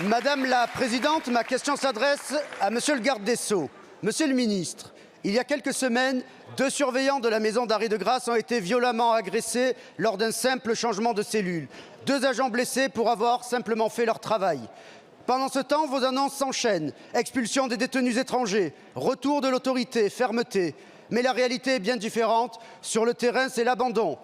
Madame la Présidente, ma question s'adresse à Monsieur le garde des Sceaux. Monsieur le ministre, il y a quelques semaines, 2 surveillants de la maison d'arrêt de Grasse ont été violemment agressés lors d'un simple changement de cellule. 2 agents blessés pour avoir simplement fait leur travail. Pendant ce temps, vos annonces s'enchaînent. Expulsion des détenus étrangers, retour de l'autorité, fermeté. Mais la réalité est bien différente. Sur le terrain, c'est l'abandon.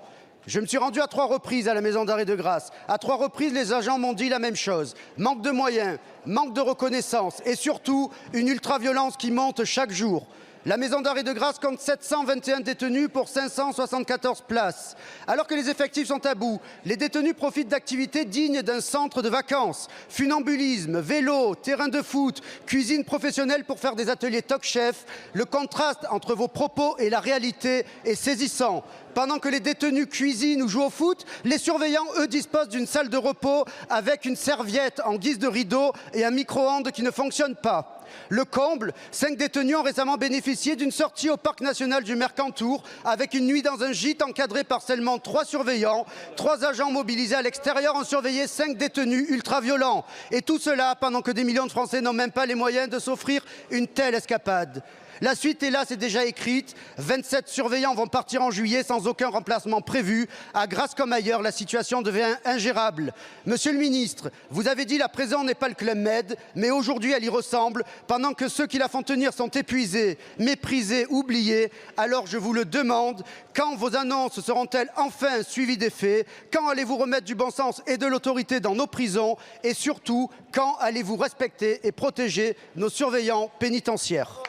Je me suis rendu à 3 reprises à la maison d'arrêt de Grasse. À 3 reprises, les agents m'ont dit la même chose. Manque de moyens, manque de reconnaissance et surtout une ultra-violence qui monte chaque jour. La maison d'arrêt de Grasse compte 721 détenus pour 574 places. Alors que les effectifs sont à bout, les détenus profitent d'activités dignes d'un centre de vacances. Funambulisme, vélo, terrain de foot, cuisine professionnelle pour faire des ateliers Top-Chef. Le contraste entre vos propos et la réalité est saisissant. Pendant que les détenus cuisinent ou jouent au foot, les surveillants, eux, disposent d'une salle de repos avec une serviette en guise de rideau et un micro-ondes qui ne fonctionne pas. Le comble, 5 détenus ont récemment bénéficié d'une sortie au parc national du Mercantour avec une nuit dans un gîte encadré par seulement 3 surveillants. 3 agents mobilisés à l'extérieur ont surveillé 5 détenus ultra-violents. Et tout cela pendant que des millions de Français n'ont même pas les moyens de s'offrir une telle escapade. La suite, hélas, est déjà écrite. 27 surveillants vont partir en juillet sans aucun remplacement prévu. À Grasse comme ailleurs, la situation devient ingérable. Monsieur le ministre, vous avez dit la prison n'est pas le Club Med, mais aujourd'hui elle y ressemble, pendant que ceux qui la font tenir sont épuisés, méprisés, oubliés. Alors je vous le demande, quand vos annonces seront-elles enfin suivies des faits? Quand allez-vous remettre du bon sens et de l'autorité dans nos prisons? Et surtout, quand allez-vous respecter et protéger nos surveillants pénitentiaires?